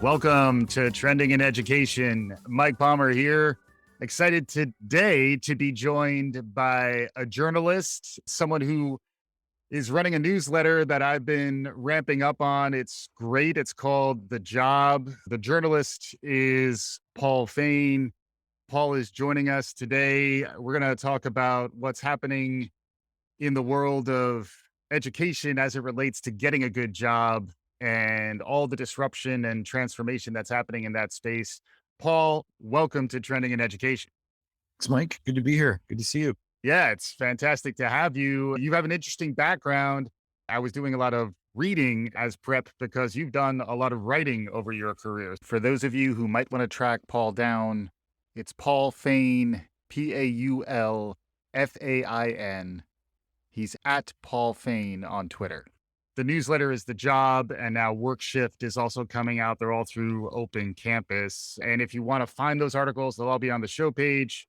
Welcome to Trending in Education. Mike Palmer here. Excited today to be joined by a journalist, someone who is running a newsletter that I've been ramping up on. It's great. It's called The Job. The journalist is Paul Fain. Paul is joining us today. We're going to talk about what's happening in the world of education as it relates to getting a good job and all the disruption and transformation that's happening in that space. Paul, welcome to Trending in Education. Thanks, Mike. Good to be here. Good to see you. Yeah, it's fantastic to have you. You have an interesting background. I was doing a lot of reading as prep because you've done a lot of writing over your career. For those of you who might want to track Paul down, it's Paul Fain, Paulfain. He's at Paul Fain on Twitter. The newsletter is The Job, and now Work Shift is also coming out. They're all through Open Campus. And if you want to find those articles, they'll all be on the show page.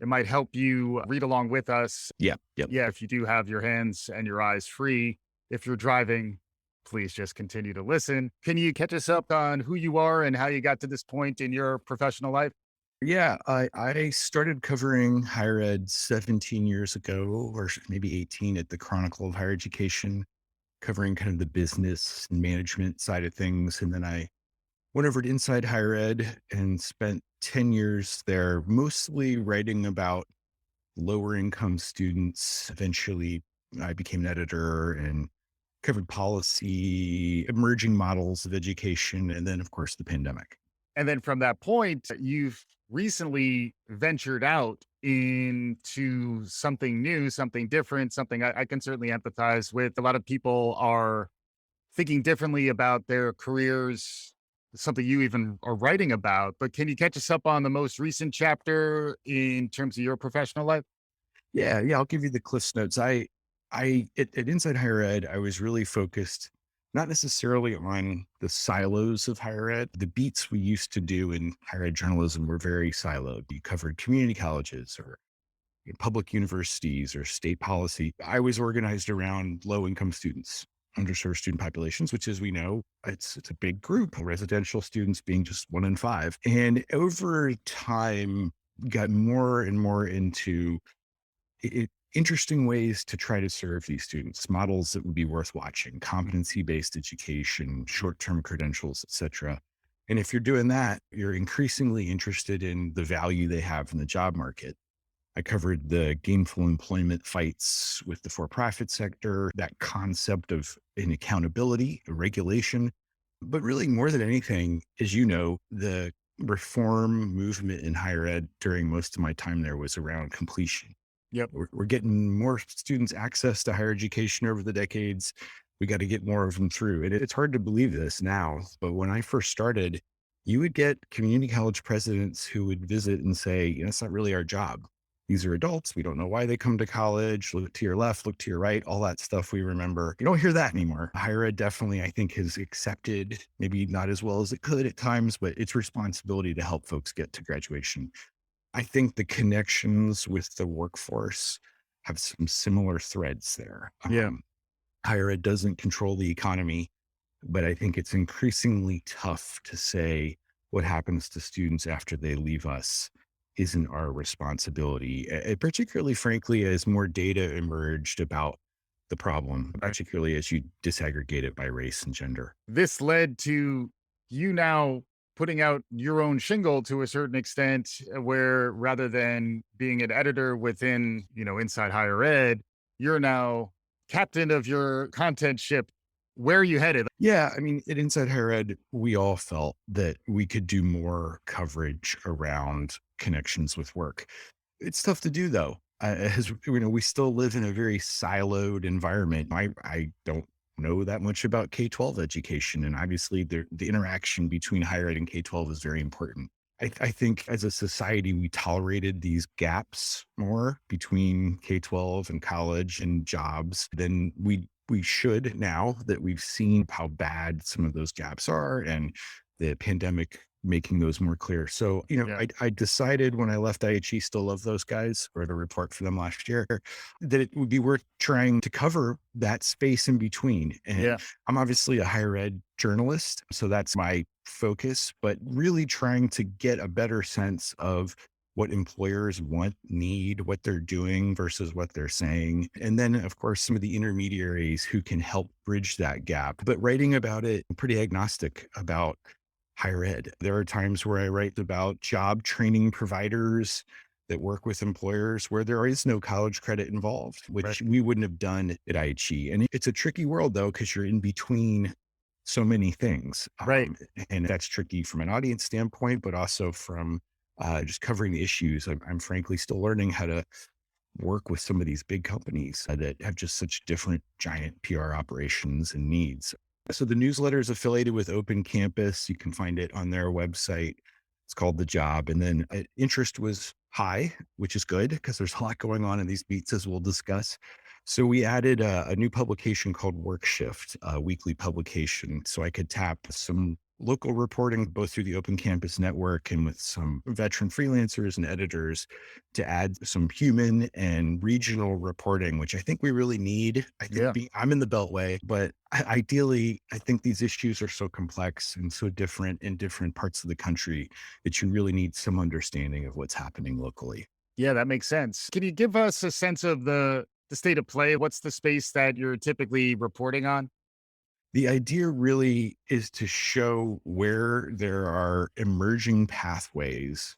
It might help you read along with us. Yeah. If you do have your hands and your eyes free. If you're driving, please just continue to listen. Can you catch us up on who you are and how you got to this point in your professional life? Yeah, I started covering higher ed 17 years ago, or maybe 18 at the Chronicle of Higher Education, covering kind of the business and management side of things. And then I went over to Inside Higher Ed and spent 10 years there, mostly writing about lower income students. Eventually, I became an editor and covered policy, emerging models of education, and then, of course, the pandemic. And then from that point, you've recently ventured out into something new, something different, something I can certainly empathize with. A lot of people are thinking differently about their careers, something you even are writing about. But can you catch us up on the most recent chapter in terms of your professional life? Yeah, I'll give you the Cliffs Notes. At Inside Higher Ed, I was really focused not necessarily on the silos of higher ed. The beats we used to do in higher ed journalism were very siloed. You covered community colleges or public universities or state policy. I was organized around low income students, underserved student populations, which, as we know, it's a big group, residential students being just 1 in 5. And over time, got more and more into interesting ways to try to serve these students, models that would be worth watching, competency-based education, short-term credentials, et cetera. And if you're doing that, you're increasingly interested in the value they have in the job market. I covered the gainful employment fights with the for-profit sector, that concept of an accountability, a regulation. But really, more than anything, as you know, the reform movement in higher ed during most of my time there was around completion. Yep. We're getting more students access to higher education over the decades. We got to get more of them through. And it's hard to believe this now, but when I first started, you would get community college presidents who would visit and say, it's not really our job. These are adults. We don't know why they come to college. Look to your left, look to your right, all that stuff we remember. You don't hear that anymore. Higher ed definitely, I think, has accepted, maybe not as well as it could at times, but its responsibility to help folks get to graduation. I think the connections with the workforce have some similar threads there. Yeah. Higher ed doesn't control the economy, but I think it's increasingly tough to say what happens to students after they leave us isn't our responsibility, particularly, frankly, as more data emerged about the problem, particularly as you disaggregate it by race and gender. This led to you now putting out your own shingle to a certain extent, where rather than being an editor within, Inside Higher Ed, you're now captain of your content ship. Where are you headed? Yeah, I mean, at Inside Higher Ed, we all felt that we could do more coverage around connections with work. It's tough to do, though. As we still live in a very siloed environment. I don't know that much about K-12 education. And obviously the interaction between higher ed and K-12 is very important. I think as a society, we tolerated these gaps more between K-12 and college and jobs than we should now that we've seen how bad some of those gaps are. And the pandemic making those more clear. So, Yeah. I decided when I left IHE, still love those guys, wrote a report for them last year, that it would be worth trying to cover that space in between. And Yeah. I'm obviously a higher ed journalist, so that's my focus, but really trying to get a better sense of what employers want, need, what they're doing versus what they're saying. And then, of course, some of the intermediaries who can help bridge that gap. But writing about it, I'm pretty agnostic about higher ed. There are times where I write about job training providers that work with employers where there is no college credit involved, Right. which we wouldn't have done at IHE. And it's a tricky world, though, because you're in between so many things. Right. And that's tricky from an audience standpoint, but also from just covering the issues. I'm frankly still learning how to work with some of these big companies that have just such different giant PR operations and needs. So the newsletter is affiliated with Open Campus. You can find it on their website. It's called The Job. And then interest was high, which is good because there's a lot going on in these beats, as we'll discuss. So we added a new publication called Work Shift, a weekly publication. So I could tap some local reporting, both through the Open Campus network and with some veteran freelancers and editors to add some human and regional reporting, which I think we really need. I think Yeah. I'm in the Beltway, but ideally, I think these issues are so complex and so different in different parts of the country that you really need some understanding of what's happening locally. Yeah, that makes sense. Can you give us a sense of the state of play? What's the space that you're typically reporting on? The idea really is to show where there are emerging pathways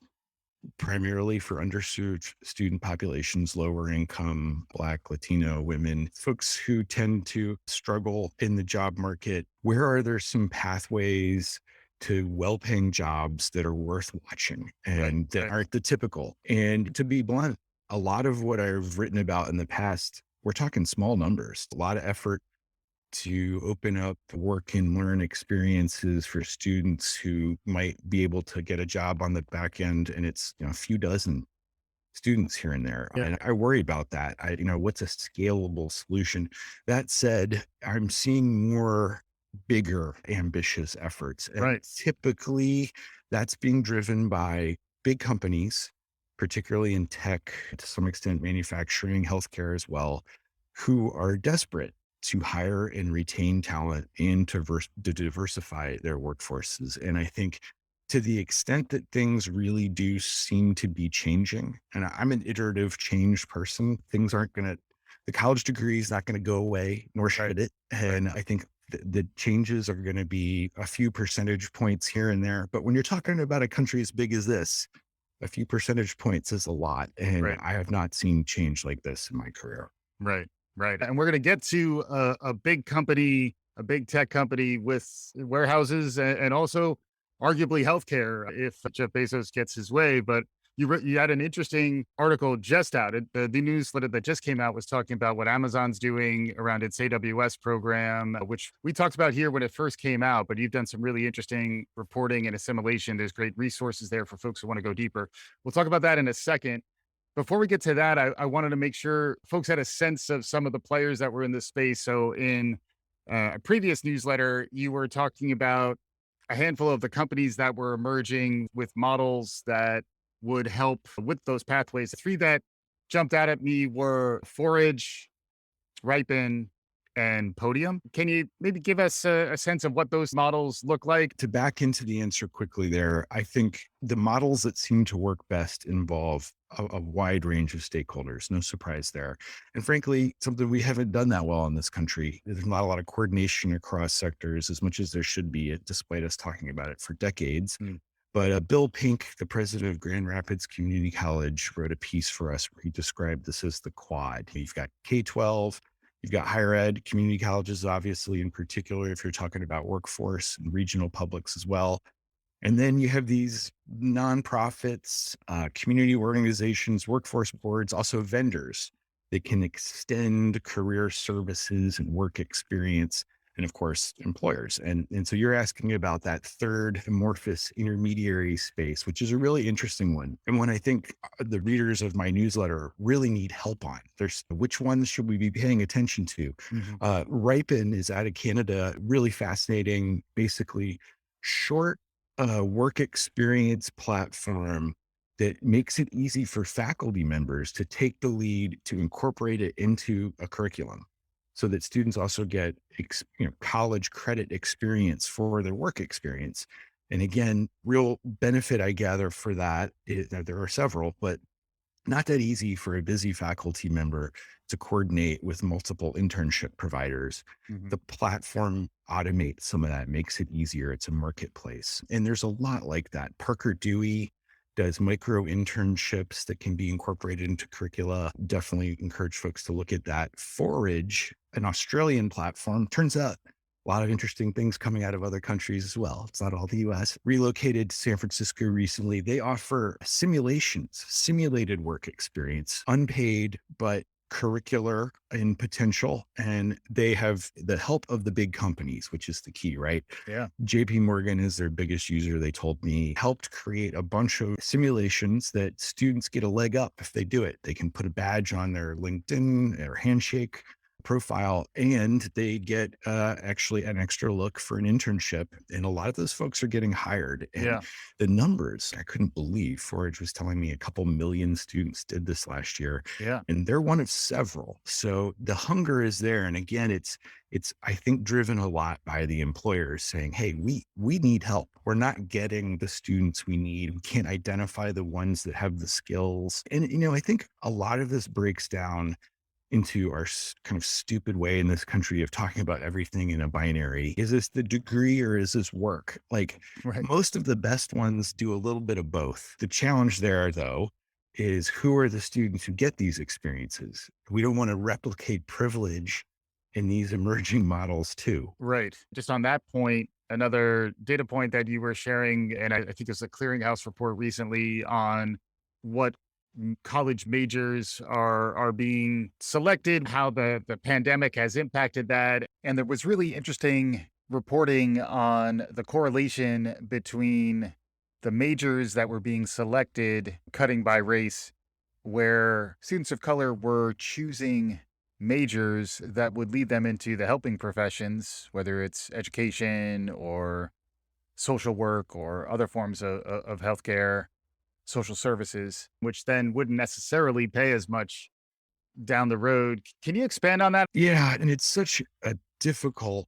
primarily for underserved student populations, lower income, Black, Latino women, folks who tend to struggle in the job market. Where are there some pathways to well paying jobs that are worth watching Right. and that Right. aren't the typical? And to be blunt, a lot of what I've written about in the past, we're talking small numbers, a lot of effort to open up work and learn experiences for students who might be able to get a job on the back end. And it's, a few dozen students here and there. Yeah. And I worry about that. What's a scalable solution? That said, I'm seeing more bigger, ambitious efforts. And Right. typically that's being driven by big companies, particularly in tech, to some extent, manufacturing, healthcare as well, who are desperate to hire and retain talent and to diversify their workforces. And I think to the extent that things really do seem to be changing, and I'm an iterative change person, things aren't going to, the college degree is not going to go away, nor Right. should it. Right. And I think the changes are going to be a few percentage points here and there. But when you're talking about a country as big as this, a few percentage points is a lot. And Right. I have not seen change like this in my career. Right. Right. And we're going to get to a big company, a big tech company with warehouses and also arguably healthcare if Jeff Bezos gets his way. But you had an interesting article just out. The newsletter that just came out was talking about what Amazon's doing around its AWS program, which we talked about here when it first came out. But you've done some really interesting reporting and assimilation. There's great resources there for folks who want to go deeper. We'll talk about that in a second. Before we get to that, I wanted to make sure folks had a sense of some of the players that were in this space. So, in a previous newsletter, you were talking about a handful of the companies that were emerging with models that would help with those pathways. The three that jumped out at me were Forage, Ripen, and Podium. Can you maybe give us a sense of what those models look like? To back into the answer quickly there, I think the models that seem to work best involve a wide range of stakeholders. No surprise there. And frankly, something we haven't done that well in this country. There's not a lot of coordination across sectors as much as there should be, despite us talking about it for decades. Mm. But Bill Pink, the president of Grand Rapids Community College, wrote a piece for us where he described this as the quad. You've got K-12, you've got higher ed, community colleges, obviously, in particular, if you're talking about workforce and regional publics as well. And then you have these nonprofits, community organizations, workforce boards, also vendors that can extend career services and work experience. And of course, employers. And so you're asking about that third amorphous intermediary space, which is a really interesting one. And one I think the readers of my newsletter really need help on. There's which ones should we be paying attention to? Mhm. Ripen is out of Canada, really fascinating, basically short a work experience platform that makes it easy for faculty members to take the lead to incorporate it into a curriculum so that students also get college credit experience for their work experience. And again, real benefit I gather for that is that there are several, but not that easy for a busy faculty member to coordinate with multiple internship providers. Mhm. The platform automates some of that, makes it easier. It's a marketplace. And there's a lot like that. Parker Dewey does micro internships that can be incorporated into curricula. Definitely encourage folks to look at that. Forage, an Australian platform, turns out a lot of interesting things coming out of other countries as well. It's not all the US. Relocated to San Francisco recently. They offer simulations, simulated work experience, unpaid, but curricular in potential. And they have the help of the big companies, which is the key, right? Yeah. JP Morgan is their biggest user. They told me helped create a bunch of simulations that students get a leg up if they do it. They can put a badge on their LinkedIn or handshake profile and they get actually an extra look for an internship. And a lot of those folks are getting hired. And Yeah. the numbers, I couldn't believe. Forage was telling me a couple million students did this last year, Yeah. and they're one of several. So the hunger is there. And again, it's I think driven a lot by the employers saying, hey, we need help. We're not getting the students we need. We can't identify the ones that have the skills. And I think a lot of this breaks down into our kind of stupid way in this country of talking about everything in a binary. Is this the degree or is this work? Like Right. most of the best ones do a little bit of both. The challenge there, though, is who are the students who get these experiences? We don't want to replicate privilege in these emerging models, too. Right. Just on that point, another data point that you were sharing, and I think it's a clearinghouse report recently on what college majors are being selected, how the pandemic has impacted that. And there was really interesting reporting on the correlation between the majors that were being selected, cutting by race, where students of color were choosing majors that would lead them into the helping professions, whether it's education or social work or other forms of healthcare, social services, which then wouldn't necessarily pay as much down the road. Can you expand on that? Yeah. And it's such a difficult,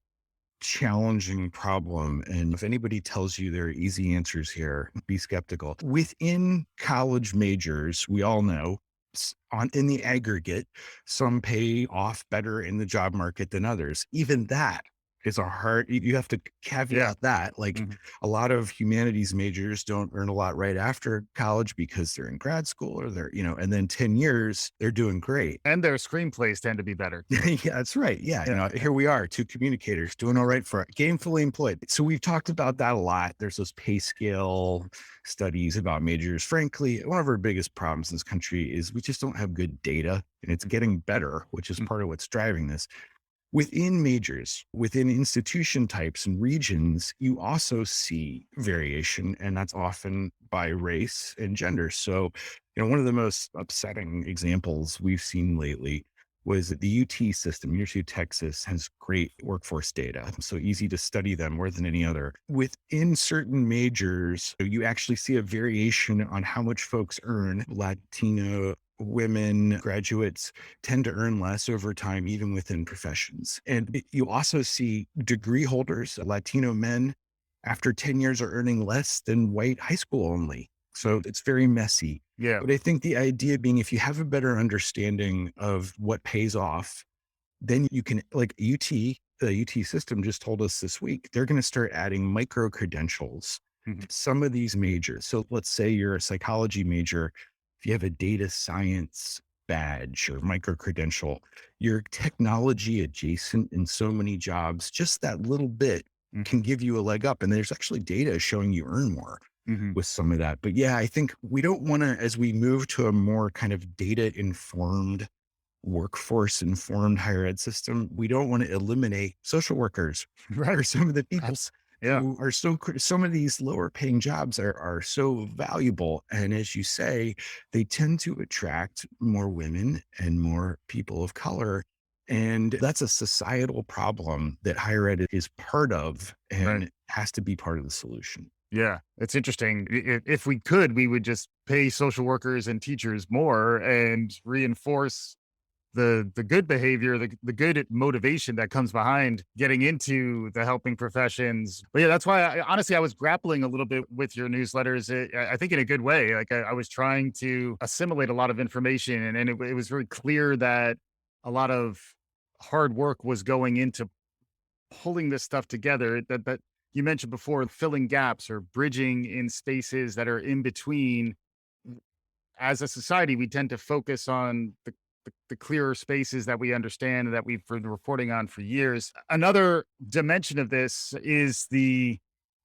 challenging problem. And if anybody tells you there are easy answers here, be skeptical. Within college majors, we all know in the aggregate, some pay off better in the job market than others. Even that is a hard, you have to Yeah. caveat that. Like Mhm. a lot of humanities majors don't earn a lot right after college because they're in grad school or and then 10 years, they're doing great. And their screenplays tend to be better too. Yeah, that's right. Yeah. Yeah. Here we are, two communicators doing all right for gainfully employed. So we've talked about that a lot. There's those pay scale studies about majors. Frankly, one of our biggest problems in this country is we just don't have good data and it's getting better, which is Mhm. part of what's driving this. Within majors, within institution types and regions, you also see variation, and that's often by race and gender. So, one of the most upsetting examples we've seen lately was that the UT system, University of Texas, has great workforce data. So easy to study them more than any other. Within certain majors, you actually see a variation on how much folks earn. Latino women graduates tend to earn less over time, even within professions. And you also see degree holders, Latino men, after 10 years are earning less than white high school only. So it's very messy. Yeah. But I think the idea being if you have a better understanding of what pays off, then you can, like the UT system just told us this week, they're going to start adding micro credentials Mhm. to some of these majors. So let's say you're a psychology major. If you have a data science badge or micro credential, you're technology adjacent in so many jobs. Just that little bit Mhm. can give you a leg up. And there's actually data showing you earn more Mhm. with some of that. But yeah, I think we don't want to, as we move to a more kind of data informed, workforce informed higher ed system, we don't want to eliminate social workers Right. or some of the people Yeah. who are some of these lower paying jobs are so valuable. And as you say, they tend to attract more women and more people of color. And that's a societal problem that higher ed is part of Right. and has to be part of the solution. Yeah, it's interesting. If we could, we would just pay social workers and teachers more and reinforce the good behavior, the good motivation that comes behind getting into the helping professions. But yeah, that's why honestly I was grappling a little bit with your newsletters. I think in a good way. Like I was trying to assimilate a lot of information, and it was very clear that a lot of hard work was going into pulling this stuff together. That you mentioned before, filling gaps or bridging in spaces that are in between. As a society, we tend to focus on the clearer spaces that we understand and that we've been reporting on for years. Another dimension of this is the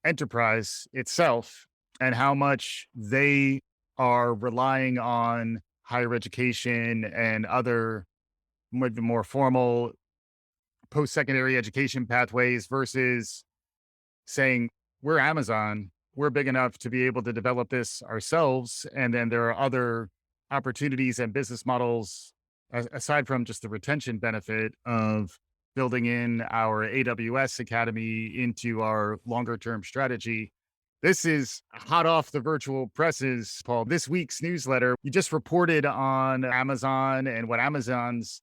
enterprise itself and how much they are relying on higher education and other more formal post-secondary education pathways versus saying, we're Amazon, we're big enough to be able to develop this ourselves. And then there are other opportunities and business models aside from just the retention benefit of building in our AWS Academy into our longer term strategy. This is hot off the virtual presses, Paul. This week's newsletter, you just reported on Amazon and what Amazon's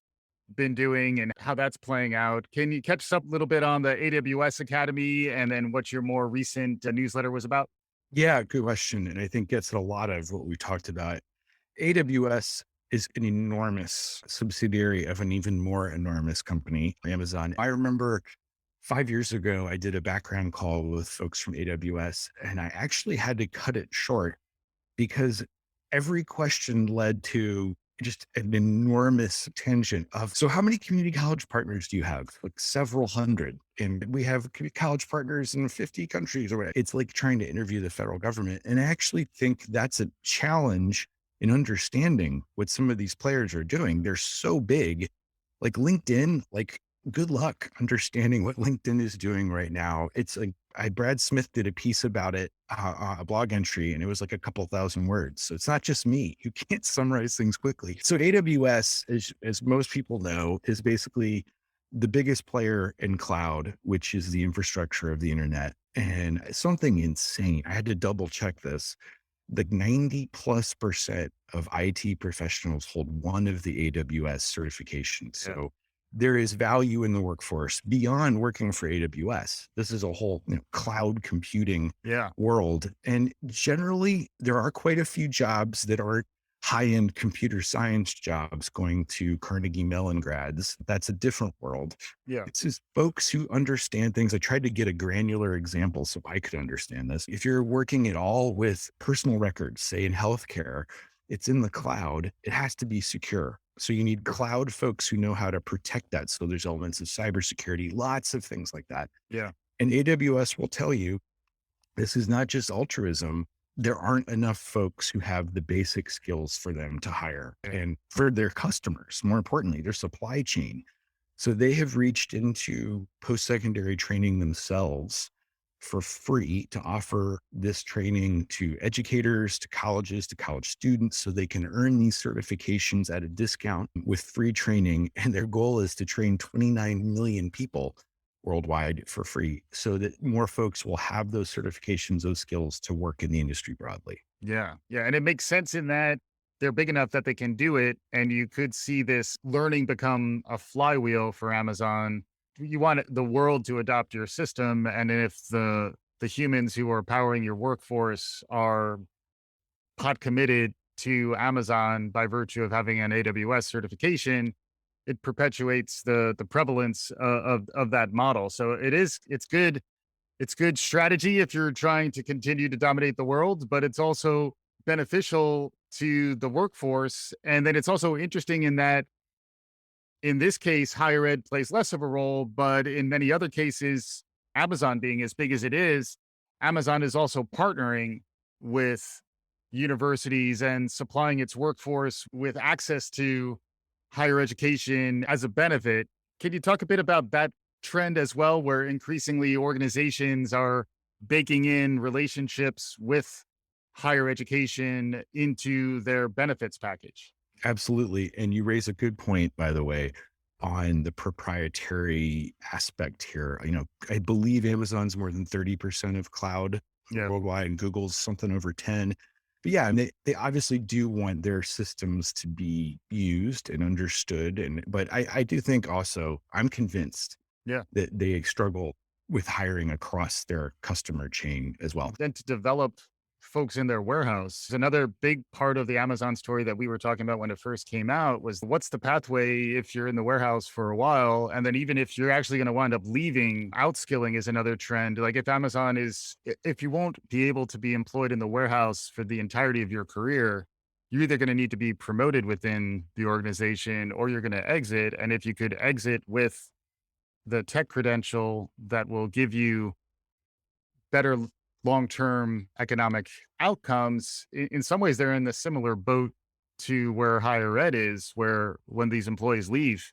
been doing and how that's playing out. Can you catch us up a little bit on the AWS Academy and then what your more recent newsletter was about? Yeah, good question. And I think gets at a lot of what we talked about. AWS is an enormous subsidiary of an even more enormous company, Amazon. I remember 5 years ago, I did a background call with folks from AWS, and I actually had to cut it short because every question led to just an enormous tangent of, so how many community college partners do you have? Like several hundred. And we have college partners in 50 countries or whatever. It's like trying to interview the federal government. And I actually think that's a challenge in understanding what some of these players are doing. They're so big, like LinkedIn, like good luck understanding what LinkedIn is doing right now. It's like Brad Smith did a piece about it, a blog entry, and it was like a couple thousand words. So it's not just me. You can't summarize things quickly. So AWS, as most people know, is basically the biggest player in cloud, which is the infrastructure of the internet. And something insane. I had to double check this. Like 90+% of IT professionals hold one of the AWS certifications. Yeah. So there is value in the workforce beyond working for AWS. This is a whole cloud computing Yeah. world. And generally, there are quite a few jobs that are high-end computer science jobs going to Carnegie Mellon grads. That's a different world. Yeah. It's just folks who understand things. I tried to get a granular example so I could understand this. If you're working at all with personal records, say in healthcare, it's in the cloud, it has to be secure. So you need cloud folks who know how to protect that. So there's elements of cybersecurity, lots of things like that. Yeah. And AWS will tell you this is not just altruism. There aren't enough folks who have the basic skills for them to hire and for their customers, more importantly, their supply chain. So they have reached into post-secondary training themselves for free to offer this training to educators, to colleges, to college students, so they can earn these certifications at a discount with free training. And their goal is to train 29 million people worldwide for free so that more folks will have those certifications, those skills to work in the industry broadly. Yeah. Yeah. And it makes sense in that they're big enough that they can do it. And you could see this learning become a flywheel for Amazon. You want the world to adopt your system. And if the humans who are powering your workforce are pot committed to Amazon by virtue of having an AWS certification, it perpetuates the prevalence of that model. So it's good strategy if you're trying to continue to dominate the world, but it's also beneficial to the workforce. And then it's also interesting in that in this case, higher ed plays less of a role, but in many other cases, Amazon being as big as it is, Amazon is also partnering with universities and supplying its workforce with access to higher education as a benefit. Can you talk a bit about that trend as well, where increasingly organizations are baking in relationships with higher education into their benefits package? Absolutely. And you raise a good point, by the way, on the proprietary aspect here. I believe Amazon's more than 30% of cloud Yeah. worldwide, and Google's something over 10. But yeah, and they obviously do want their systems to be used and understood. But I do think also, I'm convinced Yeah. that they struggle with hiring across their customer chain as well. Then to develop folks in their warehouse. Another big part of the Amazon story that we were talking about when it first came out was what's the pathway if you're in the warehouse for a while? And then even if you're actually going to wind up leaving, outskilling is another trend. Like if Amazon is, if you won't be able to be employed in the warehouse for the entirety of your career, you're either going to need to be promoted within the organization or you're going to exit. And if you could exit with the tech credential that will give you better long-term economic outcomes, in some ways they're in the similar boat to where higher ed is, where when these employees leave,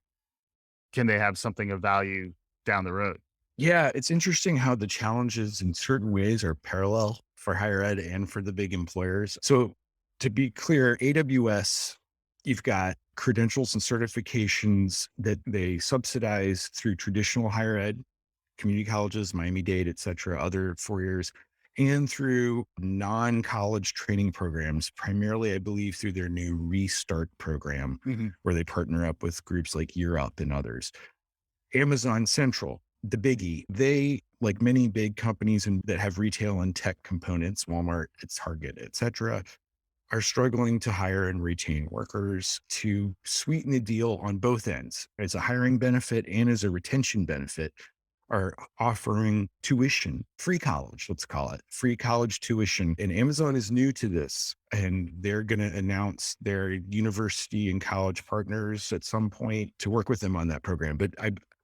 can they have something of value down the road? Yeah, it's interesting how the challenges in certain ways are parallel for higher ed and for the big employers. So, to be clear, AWS, you've got credentials and certifications that they subsidize through traditional higher ed, community colleges, Miami-Dade, et cetera, other 4 years, and through non-college training programs, primarily, I believe, through their new Restart program, Mhm. where they partner up with groups like Year Up and others. Amazon Central, the biggie, they, like many big companies that have retail and tech components, Walmart, Target, et cetera, are struggling to hire and retain workers to sweeten the deal on both ends as a hiring benefit and as a retention benefit, are offering tuition, free college, let's call it free college tuition. And Amazon is new to this, and they're going to announce their university and college partners at some point to work with them on that program. But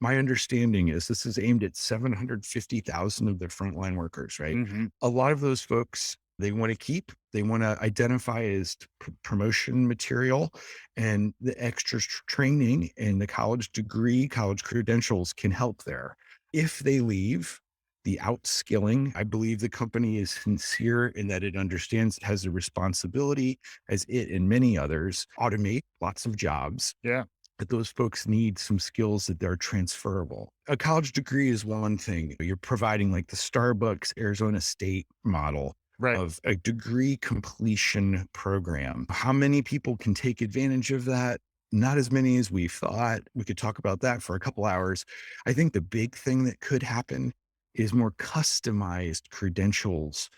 my understanding is this is aimed at 750,000 of their frontline workers, right? Mhm. A lot of those folks they want to keep, they want to identify as promotion material, and the extra training and the college degree, college credentials can help there. If they leave, the outskilling, I believe the company is sincere in that it understands it has a responsibility, as it and many others automate lots of jobs, Yeah. but those folks need some skills that are transferable. A college degree is one thing. You're providing like the Starbucks, Arizona State model Right. of a degree completion program. How many people can take advantage of that? Not as many as we thought. We could talk about that for a couple hours. I think the big thing that could happen is more customized credentials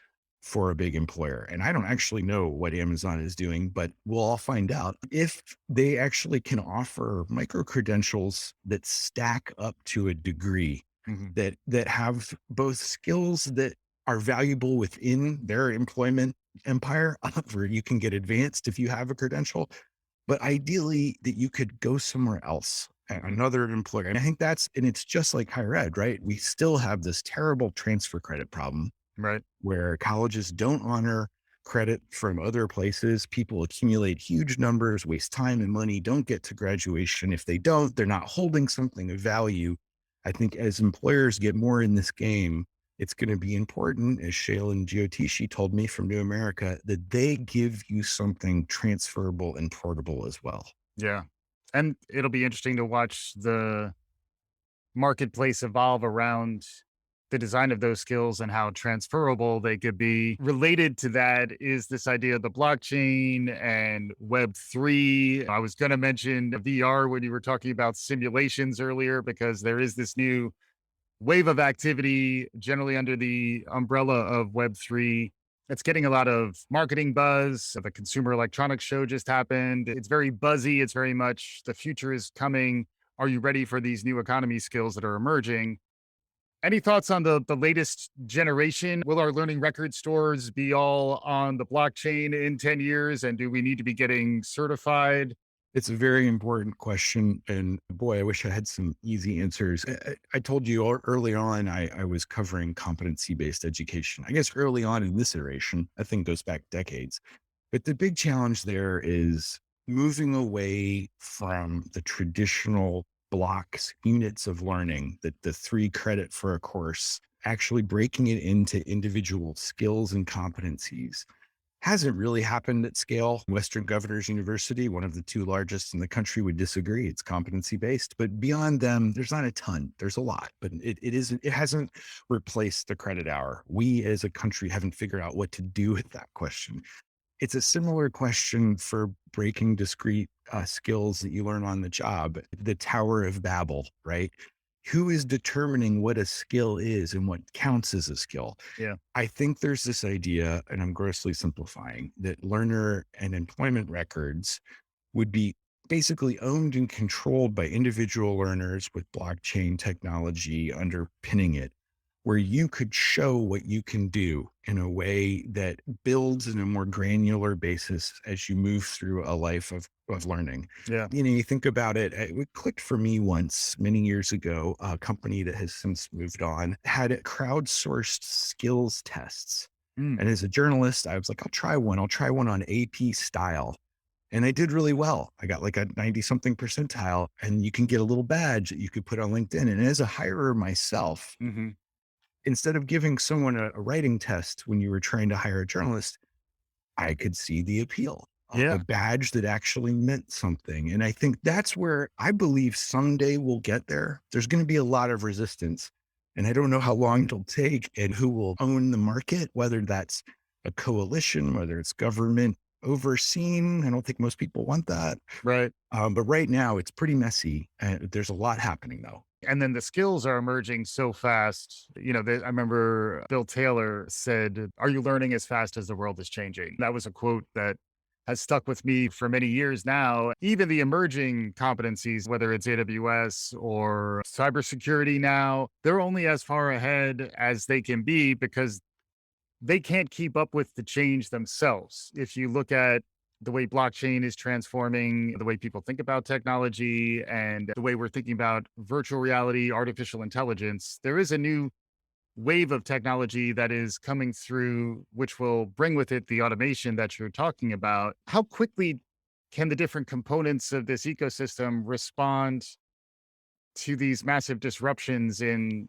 for a big employer. And I don't actually know what Amazon is doing, but we'll all find out if they actually can offer micro credentials that stack up to a degree, Mhm. that have both skills that are valuable within their employment empire, where you can get advanced if you have a credential, but ideally that you could go somewhere else, another employer. And I think and it's just like higher ed, right? We still have this terrible transfer credit problem Right. where colleges don't honor credit from other places. People accumulate huge numbers, waste time and money, don't get to graduation. If they don't, they're not holding something of value. I think as employers get more in this game, it's going to be important, as Shale and Giotishi told me from New America, that they give you something transferable and portable as well. Yeah. And it'll be interesting to watch the marketplace evolve around the design of those skills and how transferable they could be. Related to that is this idea of the blockchain and Web3. I was going to mention VR when you were talking about simulations earlier, because there is this new wave of activity generally under the umbrella of Web3. It's getting a lot of marketing buzz. The Consumer Electronics Show just happened. It's very buzzy. It's very much the future is coming. Are you ready for these new economy skills that are emerging? Any thoughts on the latest generation? Will our learning record stores be all on the blockchain in 10 years? And do we need to be getting certified? It's a very important question. And boy, I wish I had some easy answers. I told you early on, I was covering competency based education. I guess early on in this iteration, I think goes back decades. But the big challenge there is moving away from the traditional blocks, units of learning, that the 3 credit for a course, actually breaking it into individual skills and competencies, hasn't really happened at scale. Western Governors University, one of the two largest in the country, would disagree. It's competency based, but beyond them, there's not a ton. There's a lot, but it hasn't replaced the credit hour. We as a country haven't figured out what to do with that question. It's a similar question for breaking discrete skills that you learn on the job, the Tower of Babel, right? Who is determining what a skill is and what counts as a skill? Yeah. I think there's this idea, and I'm grossly simplifying, that learner and employment records would be basically owned and controlled by individual learners with blockchain technology underpinning it, where you could show what you can do in a way that builds in a more granular basis as you move through a life of learning. Yeah. You think about it, it clicked for me once many years ago. A company that has since moved on had crowdsourced skills tests. Mm. And as a journalist, I was like, I'll try one. I'll try one on AP style. And I did really well. I got like a 90 something percentile, and you can get a little badge that you could put on LinkedIn. And as a hirer myself, Hmm. instead of giving someone a writing test when you were trying to hire a journalist, I could see the appeal of a Yeah. badge that actually meant something. And I think that's where I believe someday we'll get there. There's going to be a lot of resistance. And I don't know how long it'll take and who will own the market, whether that's a coalition, whether it's government overseen. I don't think most people want that. Right. But right now it's pretty messy. There's a lot happening though. And then the skills are emerging so fast. I remember Bill Taylor said, "Are you learning as fast as the world is changing?" That was a quote that has stuck with me for many years now. Even the emerging competencies, whether it's AWS or cybersecurity now, they're only as far ahead as they can be because they can't keep up with the change themselves. If you look at the way blockchain is transforming the way people think about technology and the way we're thinking about virtual reality, artificial intelligence, there is a new wave of technology that is coming through, which will bring with it the automation that you're talking about. How quickly can the different components of this ecosystem respond to these massive disruptions in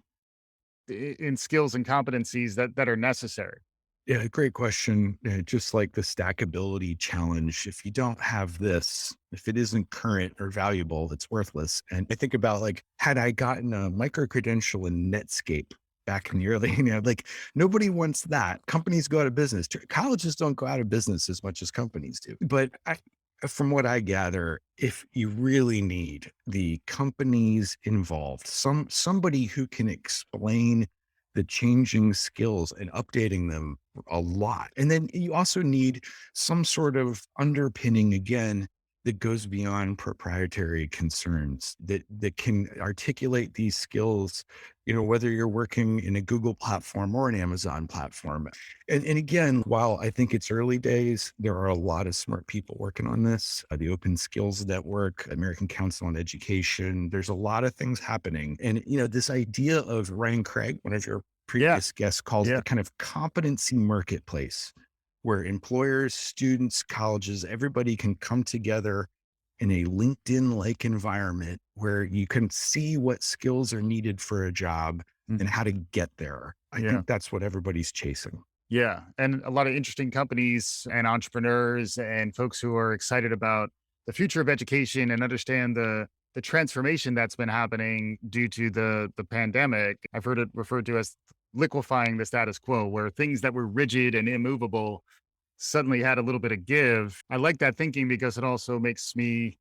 skills and competencies that are necessary? Yeah, great question. Just like the stackability challenge, if you don't have this, if it isn't current or valuable, it's worthless. And I think about like, had I gotten a micro credential in Netscape back in the early, like nobody wants that. Companies go out of business. Colleges don't go out of business as much as companies do. But from what I gather, if you really need the companies involved, somebody who can explain the changing skills and updating them a lot. And then you also need some sort of underpinning again that goes beyond proprietary concerns that can articulate these skills, whether you're working in a Google platform or an Amazon platform. And again, while I think it's early days, there are a lot of smart people working on this. The Open Skills Network, American Council on Education, there's a lot of things happening. And, this idea of Ryan Craig, one of your Yeah. previous guests calls Yeah. the kind of competency marketplace where employers, students, colleges, everybody can come together in a LinkedIn like environment where you can see what skills are needed for a job and Mhm. how to get there. I Yeah. think that's what everybody's chasing. Yeah. And a lot of interesting companies and entrepreneurs and folks who are excited about the future of education and understand the transformation that's been happening due to the pandemic. I've heard it referred to as liquefying the status quo, where things that were rigid and immovable suddenly had a little bit of give. I like that thinking because it also makes me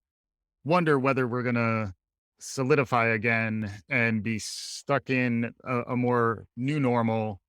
wonder whether we're gonna solidify again and be stuck in a more new normal,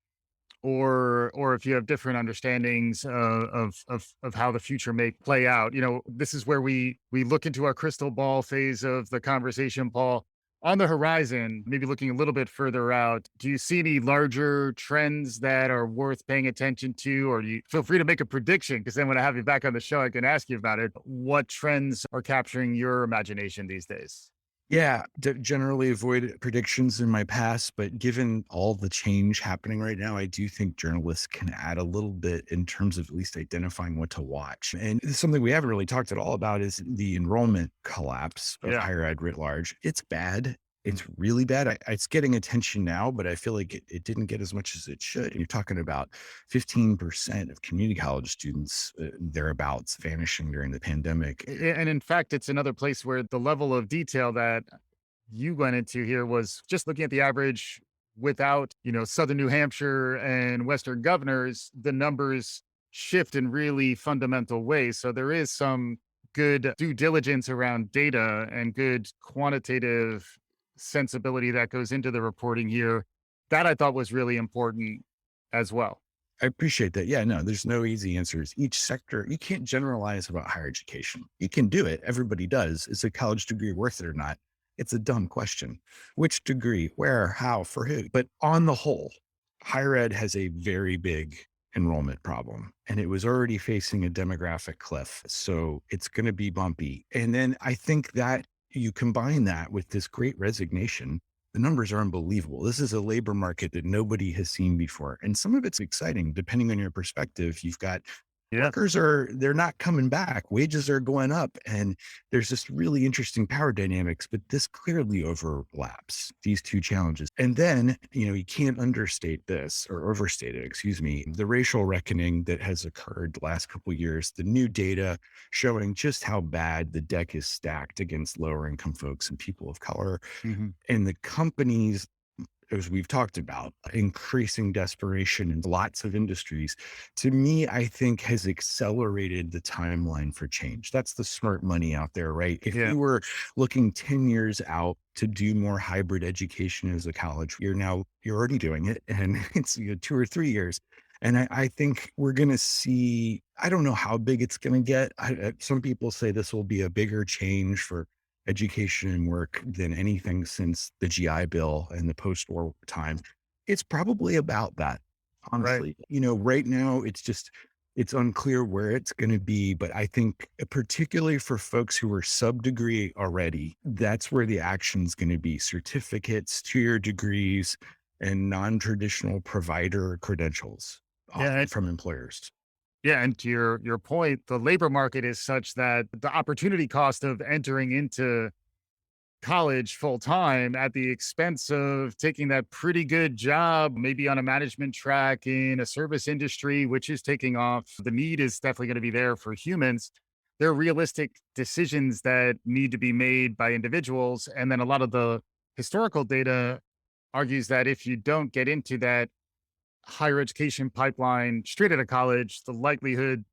or if you have different understandings of how the future may play out. This is where we look into our crystal ball phase of the conversation, Paul. On the horizon, maybe looking a little bit further out, do you see any larger trends that are worth paying attention to? Or do you feel free to make a prediction? Because then when I have you back on the show, I can ask you about it. What trends are capturing your imagination these days? Yeah, generally avoid predictions in my past, but given all the change happening right now, I do think journalists can add a little bit in terms of at least identifying what to watch. And something we haven't really talked at all about is the enrollment collapse of Yeah. higher ed writ large. It's bad. It's really bad. It's getting attention now, but I feel like it didn't get as much as it should. You're talking about 15% of community college students, thereabouts, vanishing during the pandemic. And in fact, it's another place where the level of detail that you went into here was just looking at the average without, Southern New Hampshire and Western governors, the numbers shift in really fundamental ways. So there is some good due diligence around data and good quantitative sensibility that goes into the reporting here. That I thought was really important as well. I appreciate that. Yeah, no, there's no easy answers. Each sector, you can't generalize about higher education. You can do it. Everybody does. Is a college degree worth it or not? It's a dumb question. Which degree, where, how, for who? But on the whole, higher ed has a very big enrollment problem and it was already facing a demographic cliff. So it's going to be bumpy. And then I think that you combine that with this great resignation, the numbers are unbelievable. This is a labor market that nobody has seen before. And some of it's exciting, depending on your perspective. You've got Yeah. they're not coming back. Wages are going up. And there's this really interesting power dynamics, but this clearly overlaps these two challenges. And then, you can't understate this or overstate it, excuse me, the racial reckoning that has occurred the last couple of years, the new data showing just how bad the deck is stacked against lower income folks and people of color Mhm. and the companies, as we've talked about, increasing desperation in lots of industries, to me, I think has accelerated the timeline for change. That's the smart money out there, right? If Yeah. you were looking 10 years out to do more hybrid education as a college, you're already doing it. And it's 2 or 3 years. And I think we're going to see, I don't know how big it's going to get. Some people say this will be a bigger change for education and work than anything since the GI Bill and the post-war time. It's probably about that, Right. honestly. Right now it's unclear where it's going to be, but I think particularly for folks who are sub-degree already, that's where the action's going to be: certificates, 2-year degrees, and non-traditional provider credentials, Yeah. often from employers. Yeah, and to your point, the labor market is such that the opportunity cost of entering into college full time at the expense of taking that pretty good job, maybe on a management track in a service industry, which is taking off. The need is definitely going to be there for humans. There are realistic decisions that need to be made by individuals. And then a lot of the historical data argues that if you don't get into that higher education pipeline straight out of college, the likelihood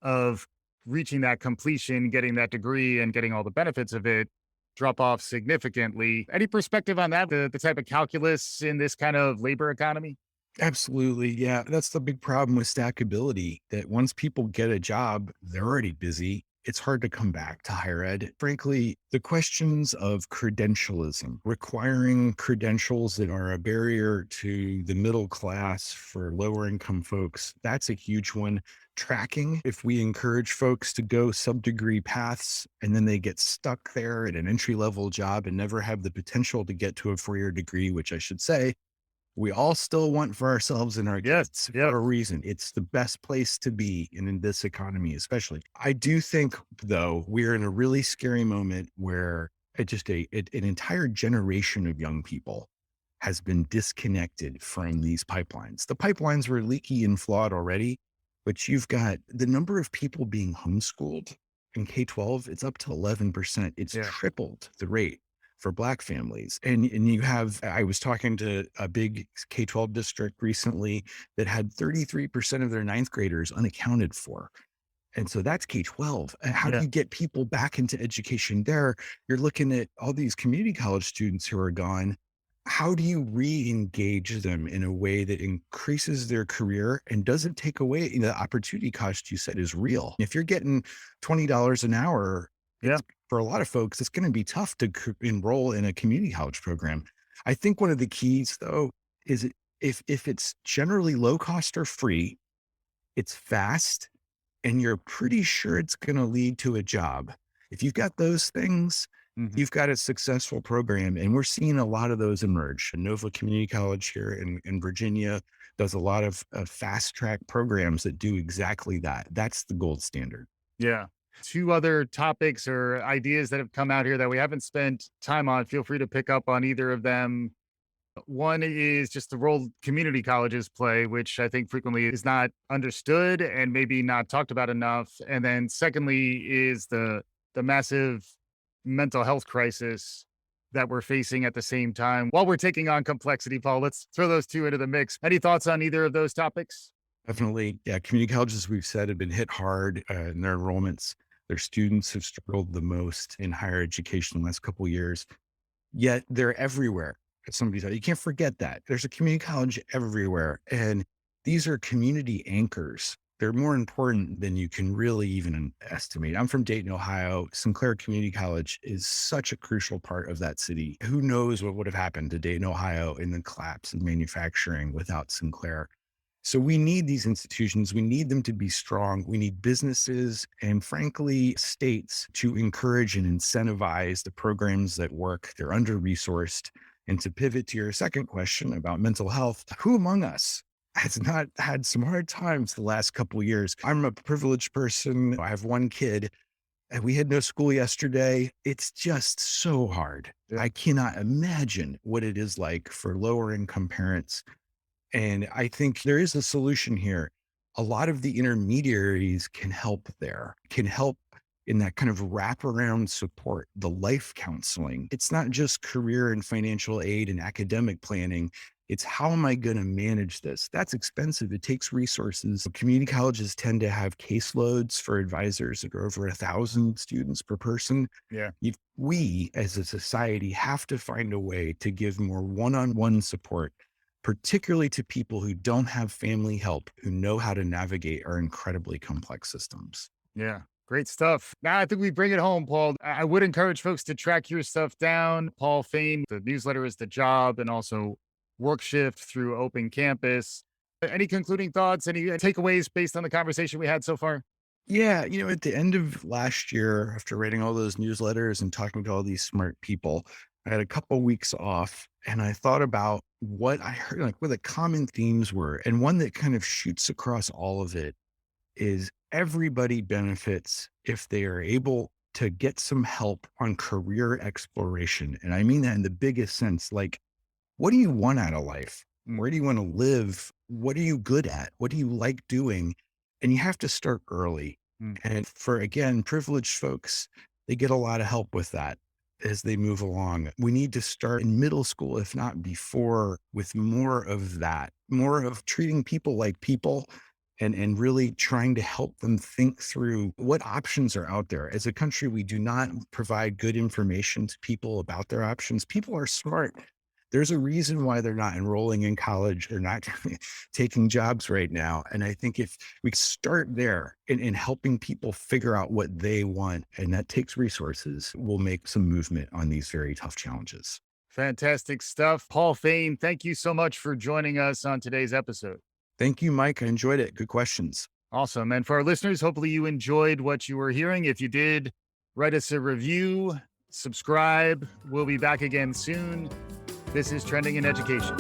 of reaching that completion, getting that degree, and getting all the benefits of it drop off significantly. Any perspective on that? The type of calculus in this kind of labor economy? Absolutely. Yeah. That's the big problem with stackability, that once people get a job, they're already busy. It's hard to come back to higher ed. Frankly, the questions of credentialism, requiring credentials that are a barrier to the middle class for lower income folks, that's a huge one. Tracking, if we encourage folks to go sub-degree paths and then they get stuck there at an entry level job and never have the potential to get to a 4-year degree, which I should say, we all still want for ourselves and our Yes. kids Yep. for a reason. It's the best place to be in this economy, especially. I do think, though, we're in a really scary moment where an entire generation of young people has been disconnected from these pipelines. The pipelines were leaky and flawed already, but you've got the number of people being homeschooled in K-12, it's up to 11%. It's Yeah. tripled the rate for Black families. And you have, I was talking to a big K-12 district recently that had 33% of their ninth graders unaccounted for. And so that's K-12. How do Yeah. you get people back into education there? You're looking at all these community college students who are gone. How do you re-engage them in a way that increases their career and doesn't take away the opportunity cost you said is real? If you're getting $20 an hour, Yeah. it's for a lot of folks, it's going to be tough to enroll in a community college program. I think one of the keys, though, is if it's generally low cost or free, it's fast, and you're pretty sure it's going to lead to a job. If you've got those things, Mhm. you've got a successful program. And we're seeing a lot of those emerge. Nova Community College here in Virginia does a lot of fast track programs that do exactly that. That's the gold standard. Yeah. Two other topics or ideas that have come out here that we haven't spent time on. Feel free to pick up on either of them. One is just the role community colleges play, which I think frequently is not understood and maybe not talked about enough. And then secondly is the massive mental health crisis that we're facing at the same time while we're taking on complexity. Paul, let's throw those two into the mix. Any thoughts on either of those topics? Definitely. Yeah. Community colleges, we've said, have been hit hard in their enrollments. Their students have struggled the most in higher education the last couple of years, yet they're everywhere. As somebody said, you can't forget that. There's a community college everywhere. And these are community anchors. They're more important than you can really even estimate. I'm from Dayton, Ohio. Sinclair Community College is such a crucial part of that city. Who knows what would have happened to Dayton, Ohio in the collapse of manufacturing without Sinclair? So we need these institutions. We need them to be strong. We need businesses and, frankly, states to encourage and incentivize the programs that work. They're under-resourced. And to pivot to your second question about mental health, who among us has not had some hard times the last couple of years? I'm a privileged person. I have one kid, and we had no school yesterday. It's just so hard. I cannot imagine what it is like for lower income parents, and I think there is a solution here. A lot of the intermediaries can help there, can help in that kind of wraparound support, the life counseling. It's not just career and financial aid and academic planning. It's how am I going to manage this? That's expensive. It takes resources. Community colleges tend to have caseloads for advisors that are over 1,000 students per person. Yeah. We as a society have to find a way to give more one-on-one support, particularly to people who don't have family help, who know how to navigate our incredibly complex systems. Yeah. Great stuff. Now, I think we bring it home, Paul. I would encourage folks to track your stuff down. Paul Fain, the newsletter is The Job, and also Work Shift through Open Campus. Any concluding thoughts, any takeaways based on the conversation we had so far? Yeah, at the end of last year, after writing all those newsletters and talking to all these smart people, I had a couple weeks off and I thought about what I heard, like what the common themes were. And one that kind of shoots across all of it is everybody benefits if they are able to get some help on career exploration. And I mean that in the biggest sense. Like, what do you want out of life? Mm. Where do you want to live? What are you good at? What do you like doing? And you have to start early. Mm. And for, again, privileged folks, they get a lot of help with that as they move along. We need to start in middle school, if not before, with more of that, more of treating people like people and really trying to help them think through what options are out there. As a country, we do not provide good information to people about their options. People are smart. There's a reason why they're not enrolling in college. They're not taking jobs right now. And I think if we start there in helping people figure out what they want, and that takes resources, we'll make some movement on these very tough challenges. Fantastic stuff. Paul Fain, thank you so much for joining us on today's episode. Thank you, Mike. I enjoyed it. Good questions. Awesome. And for our listeners, hopefully you enjoyed what you were hearing. If you did, write us a review, subscribe. We'll be back again soon. This is Trending in Education.